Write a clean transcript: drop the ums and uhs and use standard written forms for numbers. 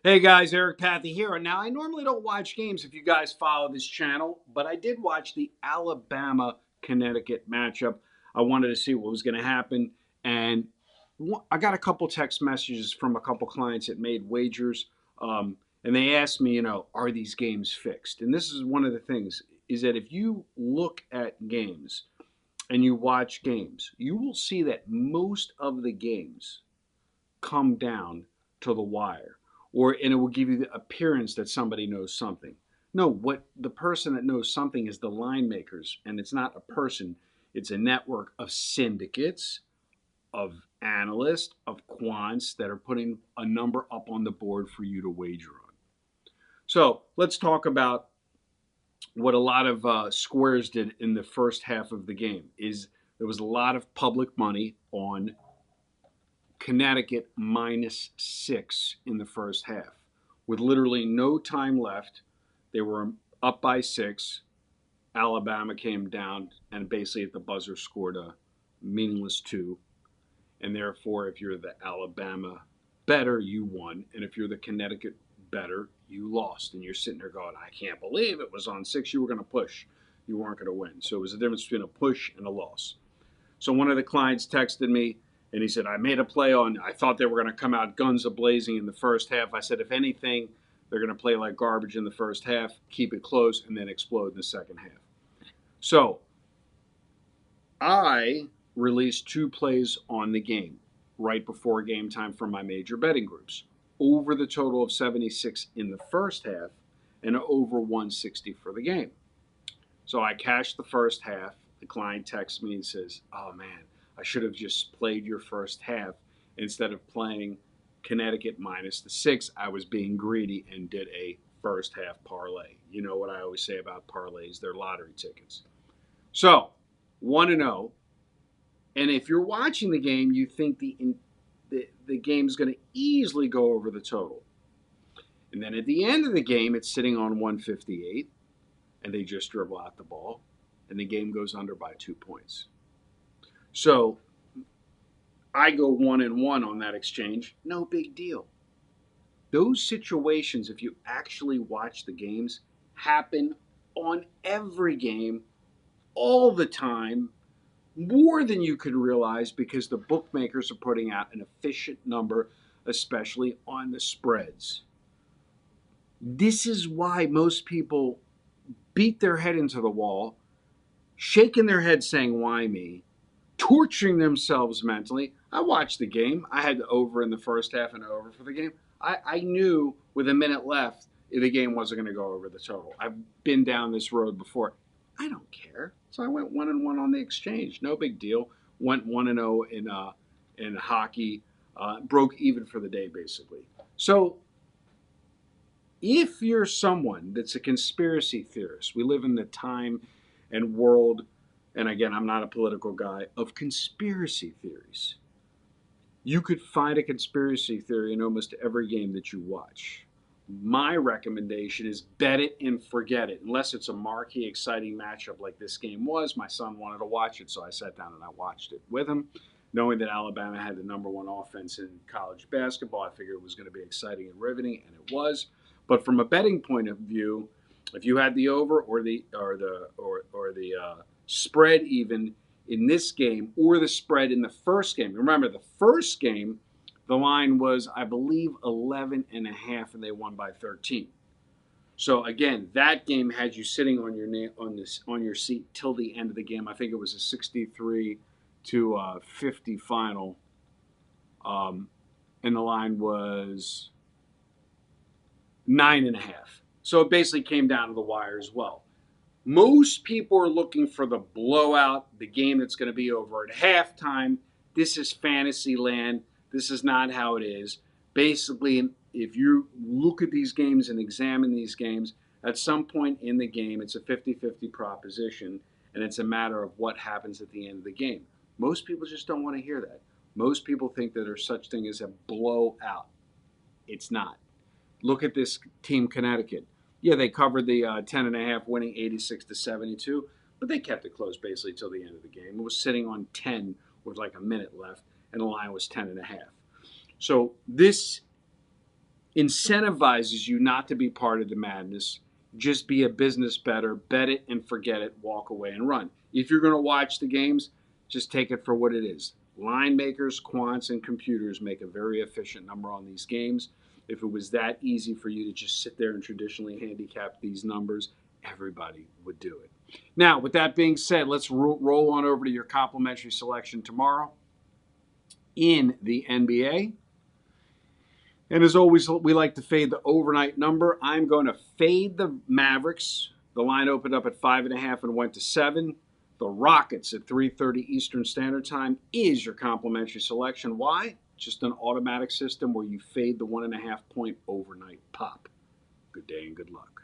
Hey guys, Eric Pathy here. Now, I normally don't watch games if you guys follow this channel, but I did watch the Alabama Connecticut matchup. I wanted to see what was going to happen, and I got a couple text messages from a couple clients that made wagers, and they asked me, are these games fixed? And this is one of the things is that if you look at games and you watch games, you will see that most of the games come down to the wire, and it will give you the appearance that somebody knows something. No, what the person that knows something is the line makers, and it's not a person. It's a network of syndicates, of analysts, of quants that are putting a number up on the board for you to wager on. So let's talk about what a lot of squares did in the first half of the game. Is there was a lot of public money on Connecticut -6 in the first half. With literally no time left, they were up by 6. Alabama came down and basically at the buzzer scored a meaningless 2. And therefore, if you're the Alabama better, you won. And if you're the Connecticut better, you lost. And you're sitting there going, I can't believe it was on 6. You were going to push. You weren't going to win. So it was a difference between a push and a loss. So one of the clients texted me and he said, I made a play on, I thought they were going to come out guns a-blazing in the first half. I said, if anything, they're going to play like garbage in the first half, keep it close, and then explode in the second half. So I released 2 plays on the game right before game time for my major betting groups. Over the total of 76 in the first half and over 160 for the game. So I cashed the first half. The client texts me and says, oh man, I should have just played your first half instead of playing Connecticut -6. I was being greedy and did a first half parlay. You know what I always say about parlays, they're lottery tickets. So 1-0. And if you're watching the game, you think the game is going to easily go over the total. And then at the end of the game, it's sitting on 158, and they just dribble out the ball, and the game goes under by 2 points. So I go 1-1 on that exchange. No big deal. Those situations, if you actually watch the games, happen on every game, all the time, more than you could realize because the bookmakers are putting out an efficient number, especially on the spreads. This is why most people beat their head into the wall, shaking their head saying, why me? Torturing themselves mentally. I watched the game. I had the over in the first half and over for the game. I knew with a minute left the game wasn't going to go over the total. I've been down this road before. I don't care. So I went 1-1 on the exchange. No big deal. Went 1-0 in hockey. Broke even for the day, basically. So if you're someone that's a conspiracy theorist, we live in the time and world, and again, I'm not a political guy, of conspiracy theories. You could find a conspiracy theory in almost every game that you watch. My recommendation is bet it and forget it, unless it's a marquee, exciting matchup like this game was. My son wanted to watch it, so I sat down and I watched it with him. Knowing that Alabama had the #1 offense in college basketball, I figured it was going to be exciting and riveting, and it was. But from a betting point of view, if you had the over or the spread even in this game or the spread in the first game, remember the first game, the line was I believe 11.5, and they won by 13. So again, that game had you sitting on your seat till the end of the game. I think it was a 63 to 50 final, and the line was 9.5. So it basically came down to the wire as well. Most people are looking for the blowout, the game that's going to be over at halftime. This is fantasy land. This is not how it is. Basically, if you look at these games and examine these games, at some point in the game, it's a 50-50 proposition, and it's a matter of what happens at the end of the game. Most people just don't want to hear that. Most people think that there's such thing as a blowout. It's not. Look at this team, Connecticut. Yeah, they covered the 10.5, winning 86-72, but they kept it close basically till the end of the game. It was sitting on 10 with like a minute left, and the line was 10.5. So this incentivizes you not to be part of the madness. Just be a business bettor, bet it and forget it, walk away and run. If you're going to watch the games, just take it for what it is. Line makers, quants, and computers make a very efficient number on these games. If it was that easy for you to just sit there and traditionally handicap these numbers, everybody would do it. Now, with that being said, let's roll on over to your complimentary selection tomorrow in the NBA. And as always, we like to fade the overnight number. I'm going to fade the Mavericks. The line opened up at 5.5 and went to 7. The Rockets at 3:30 Eastern Standard Time is your complimentary selection. Why? Just an automatic system where you fade the 1.5 point overnight pop. Good day and good luck.